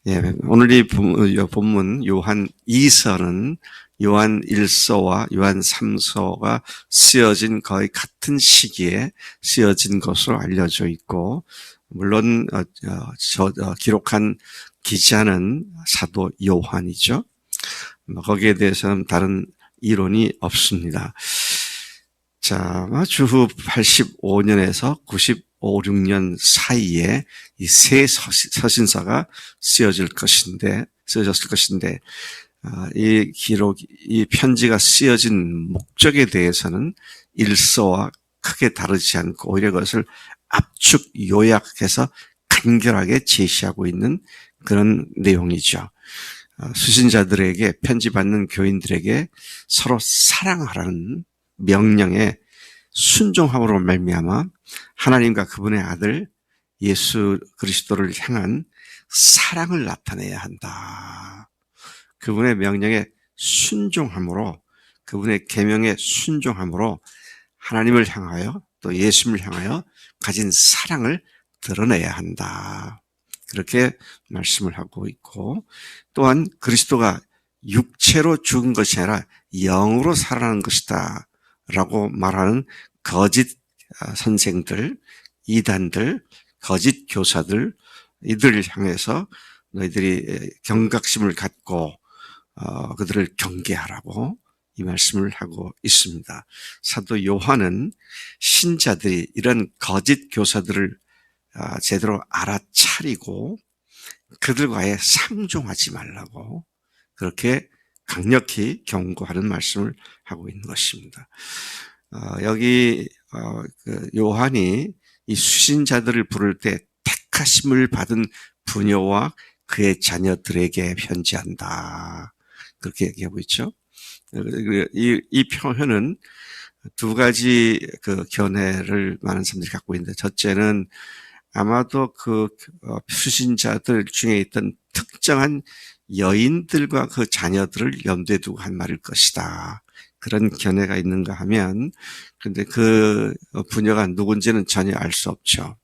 예, 오늘 이 본문 요한 2서는 요한 1서와 요한 3서가 쓰여진 거의 같은 시기에 쓰여진 것으로 알려져 있고, 물론 기록한 기자는 사도 요한이죠. 거기에 대해서는 다른 이론이 없습니다. 자, 주후 85년에서 95, 6년 사이에 이 세 서신서가 쓰여졌을 것인데, 이 기록, 이 편지가 쓰여진 목적에 대해서는 일서와 크게 다르지 않고 오히려 그것을 압축 요약해서 간결하게 제시하고 있는 그런 내용이죠. 수신자들에게, 편지받는 교인들에게 서로 사랑하라는 명령에 순종함으로 말미암아 하나님과 그분의 아들 예수 그리스도를 향한 사랑을 나타내야 한다. 그분의 명령에 순종함으로, 그분의 계명에 순종함으로 하나님을 향하여 또 예수님을 향하여 가진 사랑을 드러내야 한다. 그렇게 말씀을 하고 있고, 또한 그리스도가 육체로 죽은 것이 아니라 영으로 살아나는 것이다 라고 말하는 거짓 선생들, 이단들, 거짓 교사들, 이들을 향해서 너희들이 경각심을 갖고 그들을 경계하라고 이 말씀을 하고 있습니다. 사도 요한은 신자들이 이런 거짓 교사들을 제대로 알아차리고 그들과의 상종하지 말라고 그렇게 강력히 경고하는 말씀을 하고 있는 것입니다. 여기 요한이 이 수신자들을 부를 때 택하심을 받은 부녀와 그의 자녀들에게 편지한다. 그렇게 얘기하고 있죠. 이 표현은 두 가지 견해를 많은 사람들이 갖고 있는데, 첫째는 아마도 수신자들 중에 있던 특정한 여인들과 그 자녀들을 염두에 두고 한 말일 것이다. 그런 견해가 있는가 하면, 근데 그 부녀가 누군지는 전혀 알 수 없죠.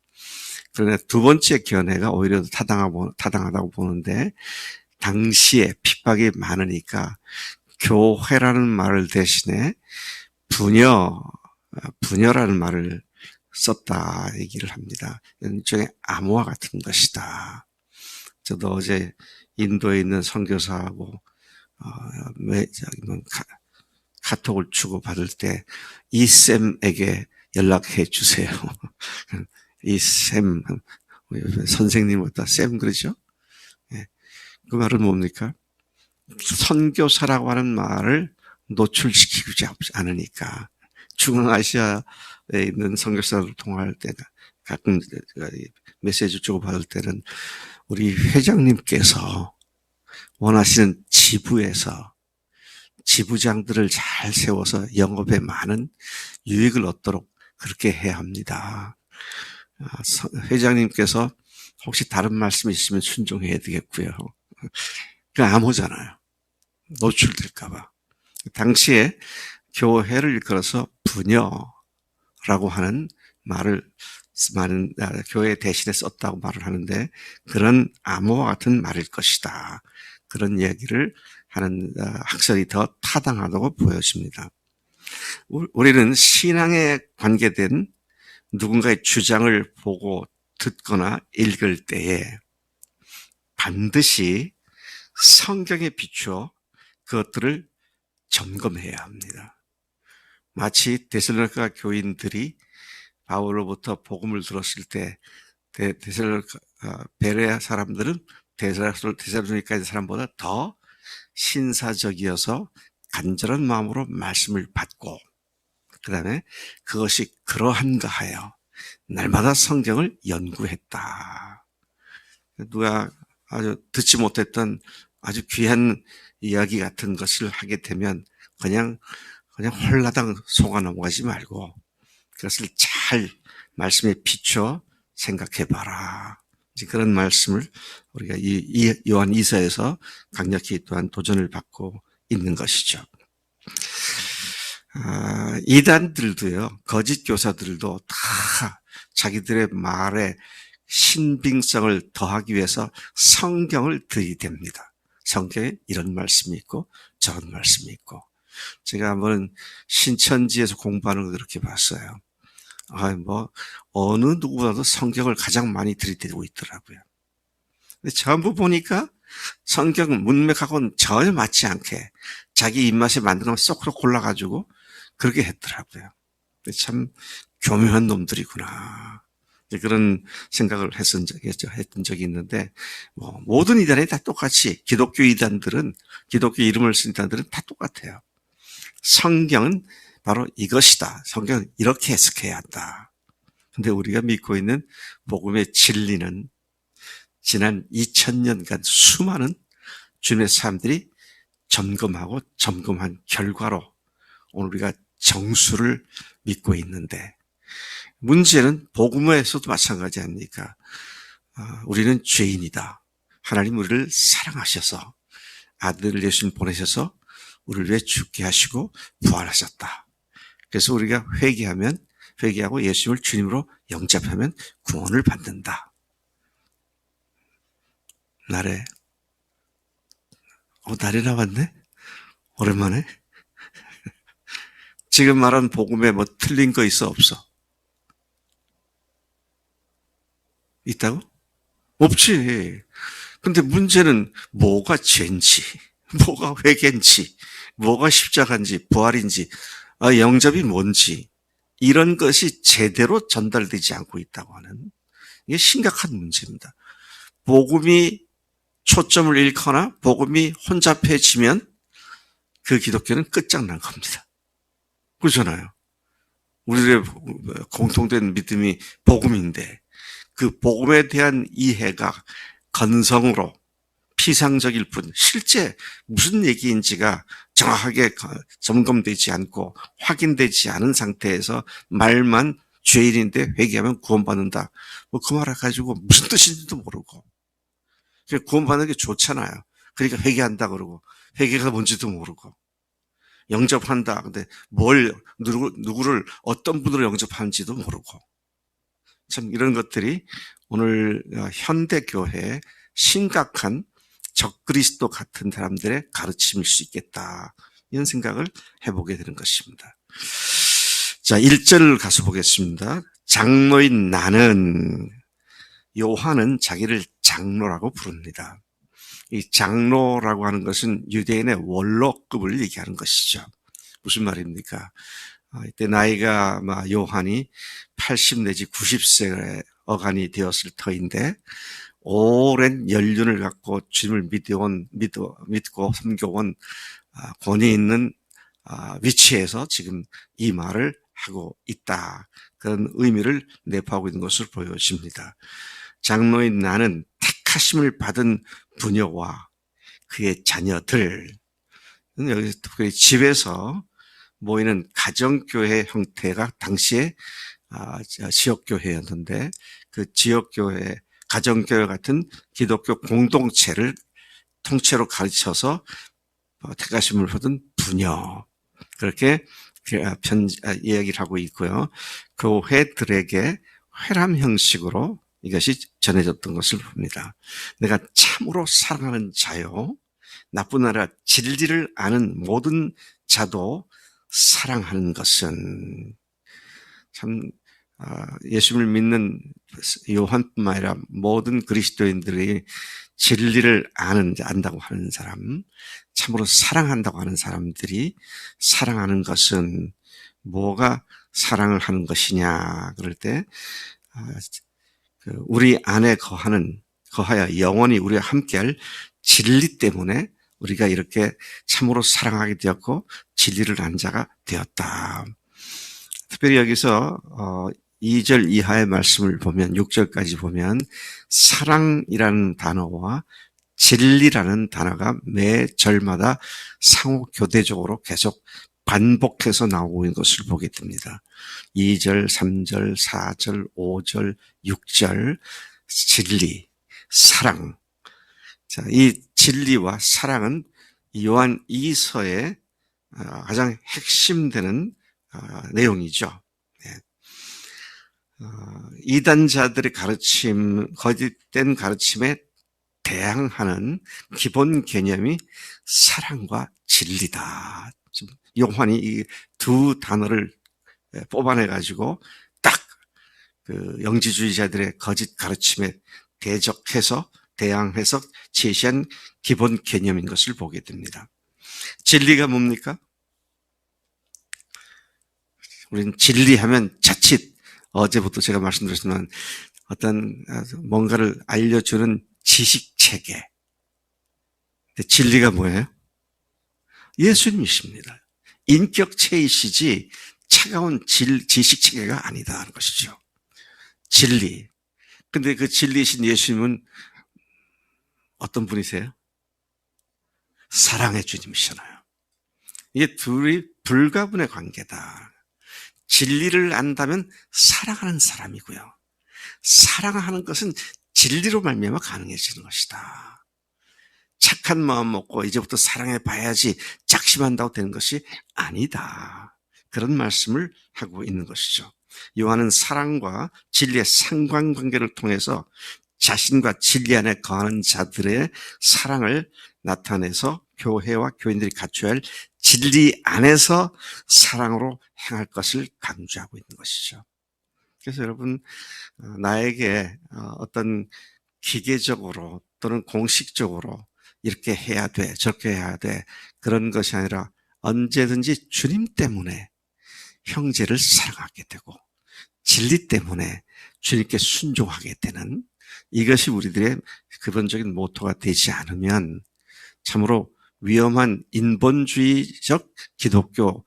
그러나 두 번째 견해가 오히려 타당하다고 보는데, 당시에 핍박이 많으니까 교회라는 말을 대신에 부녀라는 말을 썼다 얘기를 합니다. 일종의 암호화 같은 것이다. 저도 어제 인도에 있는 선교사하고 카톡을 주고받을 때 이 쌤에게 연락해 주세요. 이 쌤, 선생님보다 쌤 그러죠? 그 말은 뭡니까? 선교사라고 하는 말을 노출시키지 않으니까. 중앙아시아에 있는 선교사를 통화할 때 가끔 메시지 주고받을 때는 우리 회장님께서 원하시는 지부에서 지부장들을 잘 세워서 영업에 많은 유익을 얻도록 그렇게 해야 합니다. 회장님께서 혹시 다른 말씀이 있으면 순종해야 되겠고요. 그 암호잖아요. 노출될까봐. 당시에 교회를 일컬어서 부녀라고 하는 말을 교회 대신에 썼다고 말을 하는데, 그런 암호와 같은 말일 것이다. 그런 이야기를 하는 학설이 더 타당하다고 보여집니다. 우리는 신앙에 관계된 누군가의 주장을 보고 듣거나 읽을 때에 반드시 성경에 비추어 그것들을 점검해야 합니다. 마치 데살로니가 교인들이 바울로부터 복음을 들었을 때 베레아 사람들은 데살로니가 사람보다 더 신사적이어서 간절한 마음으로 말씀을 받고, 그 다음에 그것이 그러한가 하여 날마다 성경을 연구했다. 누가 아주 듣지 못했던 아주 귀한 이야기 같은 것을 하게 되면 그냥 홀라당 속아 넘어가지 말고 그것을 잘 말씀에 비춰 생각해봐라. 그런 말씀을 우리가 이 요한 2서에서 강력히 또한 도전을 받고 있는 것이죠. 이단들도요, 거짓 교사들도 다 자기들의 말에 신빙성을 더하기 위해서 성경을 들이댑니다. 성경에 이런 말씀이 있고 저런 말씀이 있고. 제가 한번 신천지에서 공부하는 거 그렇게 봤어요. 어느 누구보다도 성경을 가장 많이 들이대고 있더라고요. 근데 전부 보니까 성경 문맥하고는 전혀 맞지 않게 자기 입맛에 맞는 걸 쏙으로 골라가지고 그렇게 했더라고요. 참 교묘한 놈들이구나. 그런 생각을 했던 적이 있는데, 모든 이단이 다 똑같이, 기독교 이단들은, 기독교 이름을 쓴 이단들은 다 똑같아요. 성경은 바로 이것이다. 성경은 이렇게 해석해야 한다. 근데 우리가 믿고 있는 복음의 진리는 지난 2000년간 수많은 주님의 사람들이 점검하고 점검한 결과로 오늘 우리가 정수를 믿고 있는데, 문제는 복음에서도 마찬가지 아닙니까? 우리는 죄인이다. 하나님 우리를 사랑하셔서 아들 예수님 보내셔서 우리를 위해 죽게 하시고 부활하셨다. 그래서 우리가 회개하고 예수님을 주님으로 영접하면 구원을 받는다. 날에 나왔네? 오랜만에? 지금 말한 복음에 뭐 틀린 거 있어 없어? 있다고? 없지. 근데 문제는 뭐가 죄인지, 뭐가 회개인지, 뭐가 십자가인지, 부활인지, 영접이 뭔지, 이런 것이 제대로 전달되지 않고 있다고 하는, 이게 심각한 문제입니다. 복음이 초점을 잃거나 복음이 혼잡해지면 그 기독교는 끝장난 겁니다. 그렇잖아요. 우리의 공통된 믿음이 복음인데 그 복음에 대한 이해가 건성으로 피상적일 뿐 실제 무슨 얘기인지가 정확하게 점검되지 않고 확인되지 않은 상태에서 말만 죄인인데 회개하면 구원받는다. 그 말 가지고 무슨 뜻인지도 모르고. 구원받는 게 좋잖아요. 그러니까 회개한다 그러고 회개가 뭔지도 모르고 영접한다. 근데 누구를 어떤 분으로 영접하는지도 모르고. 참 이런 것들이 오늘 현대교회의 심각한 적그리스도 같은 사람들의 가르침일 수 있겠다. 이런 생각을 해보게 되는 것입니다. 자, 1절 가서 보겠습니다. 장로인 나는, 요한은 자기를 장로라고 부릅니다. 이 장로라고 하는 것은 유대인의 원로급을 얘기하는 것이죠. 무슨 말입니까? 이때 나이가 요한이 80 내지 90세의 어간이 되었을 터인데 오랜 연륜을 갖고 주님을 믿고 섬겨온 권위 있는 위치에서 지금 이 말을 하고 있다. 그런 의미를 내포하고 있는 것으로 보여집니다. 장로인 나는 택하심을 받은 부녀와 그의 자녀들, 여기 특별히 집에서 모이는 가정교회 형태가 당시에 지역교회였는데 그 지역교회, 가정교회 같은 기독교 공동체를 통째로 가르쳐서 택하심을 받은 부녀, 그렇게 이야기를 하고 있고요. 교회들에게 회람 형식으로 이것이 전해졌던 것을 봅니다. 내가 참으로 사랑하는 자요, 나뿐 아니라 진리를 아는 모든 자도 사랑하는 것은, 참 예수님을 믿는 요한뿐만 아니라 모든 그리스도인들이 진리를 안다고 하는 사람, 참으로 사랑한다고 하는 사람들이 사랑하는 것은 뭐가 사랑을 하는 것이냐 그럴 때 우리 안에 거하여 영원히 우리와 함께할 진리 때문에 우리가 이렇게 참으로 사랑하게 되었고 진리를 안 자가 되었다. 특별히 여기서 2절 이하의 말씀을 보면 6절까지 보면 사랑이라는 단어와 진리라는 단어가 매 절마다 상호 교대적으로 계속 반복해서 나오고 있는 것을 보게 됩니다. 2절, 3절, 4절, 5절, 6절, 진리, 사랑. 자, 이 진리와 사랑은 요한 2서의 가장 핵심되는 내용이죠. 네. 이단자들의 가르침, 거짓된 가르침에 대항하는 기본 개념이 사랑과 진리다. 요한이 이 두 단어를 뽑아내가지고 딱 그 영지주의자들의 거짓 가르침에 대항해서 제시한 기본 개념인 것을 보게 됩니다. 진리가 뭡니까? 우리는 진리하면 자칫 어제부터 제가 말씀드렸지만 어떤 뭔가를 알려주는 지식체계. 진리가 뭐예요? 예수님이십니다. 인격체이시지 차가운 지식체계가 아니다 하는 것이죠. 진리. 근데 그 진리이신 예수님은 어떤 분이세요? 사랑의 주님이시잖아요. 이게 둘이 불가분의 관계다. 진리를 안다면 사랑하는 사람이고요. 사랑하는 것은 진리로 말미암아 가능해지는 것이다. 착한 마음 먹고 이제부터 사랑해 봐야지 작심한다고 되는 것이 아니다. 그런 말씀을 하고 있는 것이죠. 요한은 사랑과 진리의 상관관계를 통해서 자신과 진리 안에 거하는 자들의 사랑을 나타내서 교회와 교인들이 갖춰야 할 진리 안에서 사랑으로 행할 것을 강조하고 있는 것이죠. 그래서 여러분, 나에게 어떤 기계적으로 또는 공식적으로 이렇게 해야 돼, 저렇게 해야 돼, 그런 것이 아니라 언제든지 주님 때문에 형제를 사랑하게 되고 진리 때문에 주님께 순종하게 되는 이것이 우리들의 근본적인 모토가 되지 않으면 참으로 위험한 인본주의적 기독교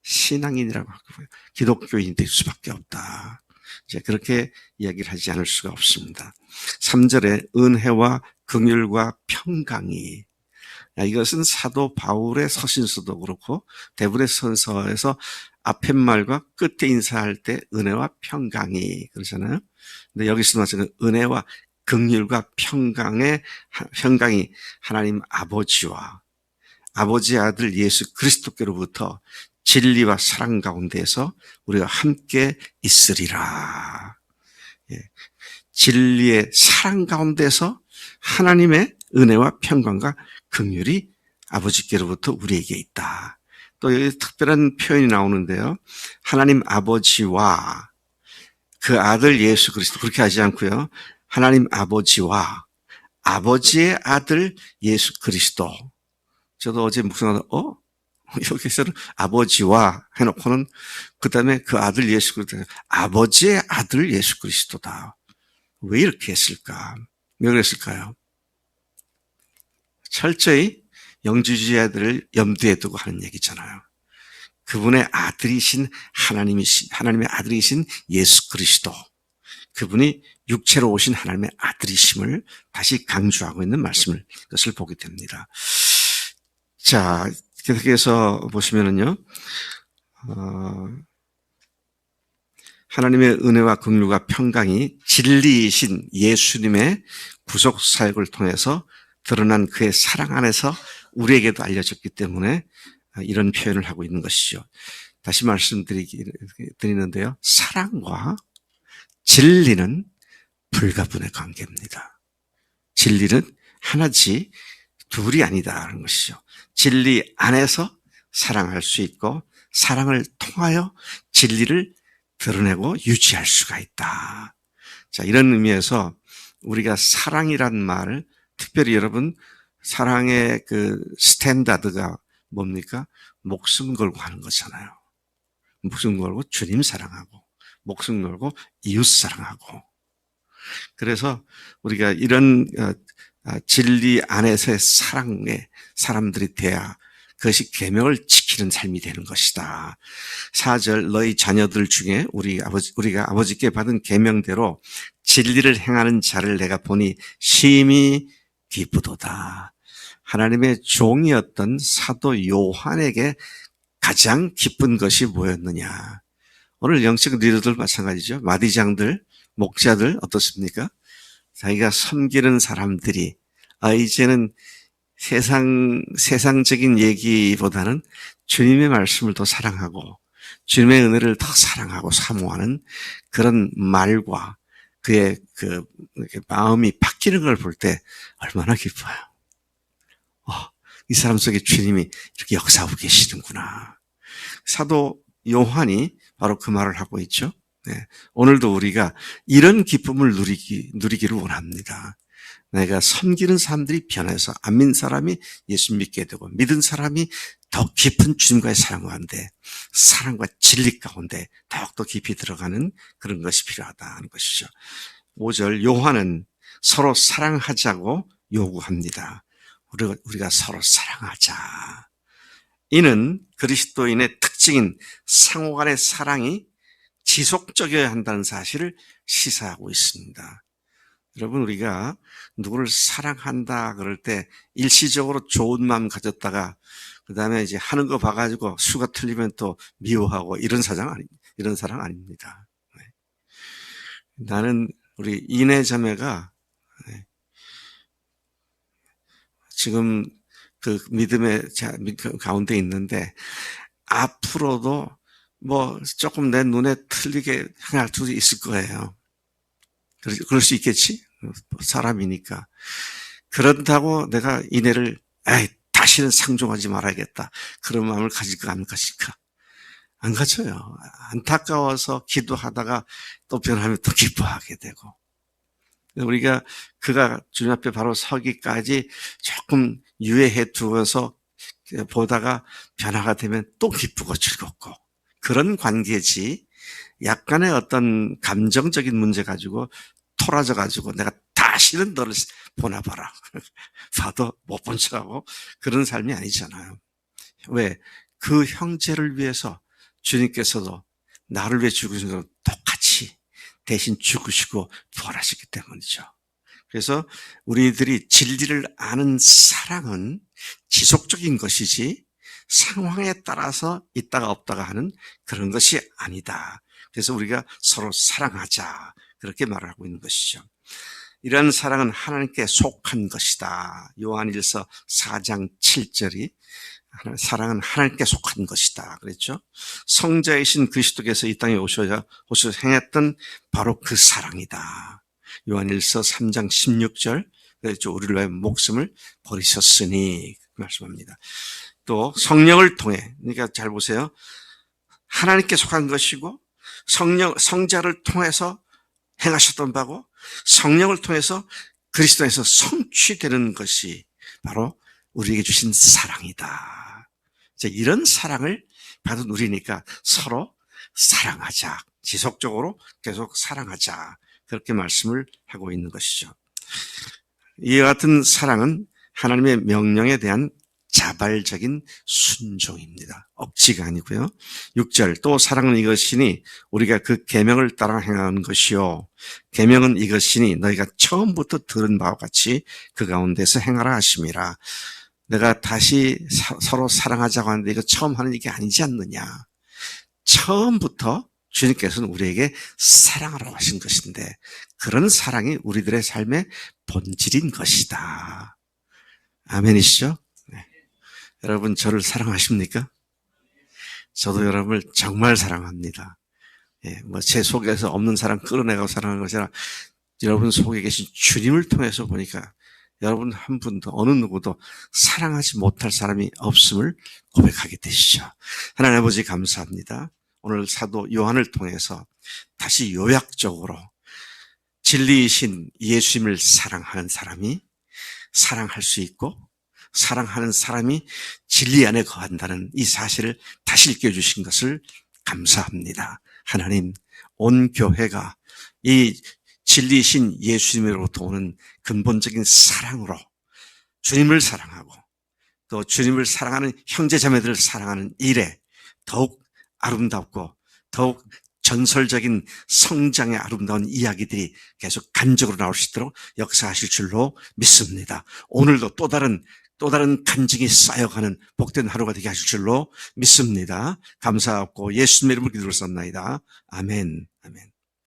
신앙인이라고 하고요. 기독교인이 될 수밖에 없다. 이제 그렇게 이야기를 하지 않을 수가 없습니다. 3절에 은혜와 긍휼과 평강이, 이것은 사도 바울의 서신서도 그렇고 대부분의 선서에서 앞에 말과 끝에 인사할 때 은혜와 평강이 그러잖아요. 근데 여기서 말하는 은혜와 긍휼과 평강이 하나님 아버지와 아버지의 아들 예수 그리스도께로부터 진리와 사랑 가운데에서 우리가 함께 있으리라. 진리의 사랑 가운데서 하나님의 은혜와 평강과 긍휼이 아버지께로부터 우리에게 있다. 또 여기 특별한 표현이 나오는데요. 하나님 아버지와 그 아들 예수 그리스도, 그렇게 하지 않고요. 하나님 아버지와 아버지의 아들 예수 그리스도. 저도 어제 묵상하다 여기서는 아버지와 해놓고는 그 다음에 그 아들 예수 그리스도, 아버지의 아들 예수 그리스도다. 왜 이렇게 했을까? 왜 그랬을까요? 철저히 영지주의자들을 염두에 두고 하는 얘기잖아요. 그분의 아들이신 하나님의 아들이신 예수 그리스도, 그분이 육체로 오신 하나님의 아들이심을 다시 강조하고 있는 말씀을, 것을 보게 됩니다. 자, 계속해서 보시면은요, 하나님의 은혜와 긍휼과 평강이 진리이신 예수님의 구속 사역을 통해서 드러난 그의 사랑 안에서 우리에게도 알려졌기 때문에 이런 표현을 하고 있는 것이죠. 다시 말씀드리는데요. 사랑과 진리는 불가분의 관계입니다. 진리는 하나지 둘이 아니다라는 것이죠. 진리 안에서 사랑할 수 있고 사랑을 통하여 진리를 드러내고 유지할 수가 있다. 자, 이런 의미에서 우리가 사랑이란 말을 특별히 여러분 사랑의 그 스탠다드가 뭡니까? 목숨 걸고 하는 거잖아요. 목숨 걸고 주님 사랑하고 목숨 걸고 이웃 사랑하고. 그래서 우리가 이런 진리 안에서의 사랑에 사람들이 돼야 그것이 계명을 지키는 삶이 되는 것이다. 4절 너희 자녀들 중에 우리가 아버지께 받은 계명대로 진리를 행하는 자를 내가 보니 심히 기쁘도다. 하나님의 종이었던 사도 요한에게 가장 기쁜 것이 뭐였느냐? 오늘 영적 리더들 마찬가지죠. 마디장들, 목자들 어떻습니까? 자기가 섬기는 사람들이 이제는 세상적인 얘기보다는 주님의 말씀을 더 사랑하고 주님의 은혜를 더 사랑하고 사모하는 그런 말과 그의 그 마음이 바뀌는 걸 볼 때 얼마나 기뻐요. 이 사람 속에 주님이 이렇게 역사하고 계시는구나. 사도 요한이 바로 그 말을 하고 있죠. 네. 오늘도 우리가 이런 기쁨을 누리기를 원합니다. 내가 섬기는 사람들이 변해서 안 믿는 사람이 예수 믿게 되고 믿은 사람이 더 깊은 주님과의 사랑 가운데 사랑과 진리 가운데 더욱더 깊이 들어가는 그런 것이 필요하다는 것이죠. 5절 요한은 서로 사랑하자고 요구합니다. 우리가 서로 사랑하자. 이는 그리스도인의 특징인 상호 간의 사랑이 지속적이어야 한다는 사실을 시사하고 있습니다. 여러분, 우리가 누구를 사랑한다 그럴 때 일시적으로 좋은 마음 가졌다가 그 다음에 이제 하는 거 봐가지고 수가 틀리면 또 미워하고 이런 사랑 아닙니다. 나는 우리 이내 자매가 지금 그 믿음의 가운데 있는데 앞으로도 뭐 조금 내 눈에 틀리게 행할 수도 있을 거예요. 그럴 수 있겠지? 사람이니까. 그런다고 내가 이내를 다시는 상종하지 말아야겠다. 그런 마음을 가질까 안 가질까? 안 가져요. 안타까워서 기도하다가 또 변하면 또 기뻐하게 되고. 우리가 그가 주님 앞에 바로 서기까지 조금 유예해 두어서 보다가 변화가 되면 또 기쁘고 즐겁고 그런 관계지 약간의 어떤 감정적인 문제 가지고 토라져 가지고 내가 다시는 너를 보나봐라. 봐도 못 본 척하고 그런 삶이 아니잖아요. 왜? 그 형제를 위해서 주님께서도 나를 위해 죽으신 것과 똑같이 대신 죽으시고 부활하셨기 때문이죠. 그래서 우리들이 진리를 아는 사랑은 지속적인 것이지 상황에 따라서 있다가 없다가 하는 그런 것이 아니다. 그래서 우리가 서로 사랑하자 그렇게 말을 하고 있는 것이죠. 이러한 사랑은 하나님께 속한 것이다. 요한일서 4장 7절이 사랑은 하나님께 속한 것이다 그랬죠. 성자이신 그리스도께서 이 땅에 오셔서 행했던 바로 그 사랑이다. 요한일서 3장 16절 그랬죠. 우리를 위해 목숨을 버리셨으니 말씀합니다. 또 성령을 통해 그러니까 잘 보세요. 하나님께 속한 것이고 성자를 통해서 행하셨던 바고 성령을 통해서 그리스도에서 성취되는 것이 바로 우리에게 주신 사랑이다. 이런 사랑을 받은 우리니까 서로 사랑하자. 지속적으로 계속 사랑하자. 그렇게 말씀을 하고 있는 것이죠. 이와 같은 사랑은 하나님의 명령에 대한 자발적인 순종입니다. 억지가 아니고요. 6절 또 사랑은 이것이니 우리가 그 계명을 따라 행하는 것이요. 계명은 이것이니 너희가 처음부터 들은 바와 같이 그 가운데서 행하라 하심이라. 내가 다시 서로 사랑하자고 하는데 이거 처음 하는 얘기 아니지 않느냐. 처음부터 주님께서는 우리에게 사랑하라고 하신 것인데 그런 사랑이 우리들의 삶의 본질인 것이다. 아멘이시죠? 네. 여러분 저를 사랑하십니까? 저도 여러분을 정말 사랑합니다. 제 속에서 없는 사랑 끌어내고 사랑하는 것이 아니라 여러분 속에 계신 주님을 통해서 보니까 여러분 한 분도 어느 누구도 사랑하지 못할 사람이 없음을 고백하게 되시죠. 하나님 아버지 감사합니다. 오늘 사도 요한을 통해서 다시 요약적으로 진리이신 예수님을 사랑하는 사람이 사랑할 수 있고 사랑하는 사람이 진리 안에 거한다는 이 사실을 다시 일깨워주신 것을 감사합니다. 하나님, 온 교회가 이 진리이신 예수님으로부터 오는 근본적인 사랑으로 주님을 사랑하고 또 주님을 사랑하는 형제자매들을 사랑하는 일에 더욱 아름답고 더욱 전설적인 성장의 아름다운 이야기들이 계속 간증으로 나올 수 있도록 역사하실 줄로 믿습니다. 오늘도 또 다른 간증이 쌓여가는 복된 하루가 되게 하실 줄로 믿습니다. 감사하고 예수님의 이름으로 기도를 썼나이다. 아멘.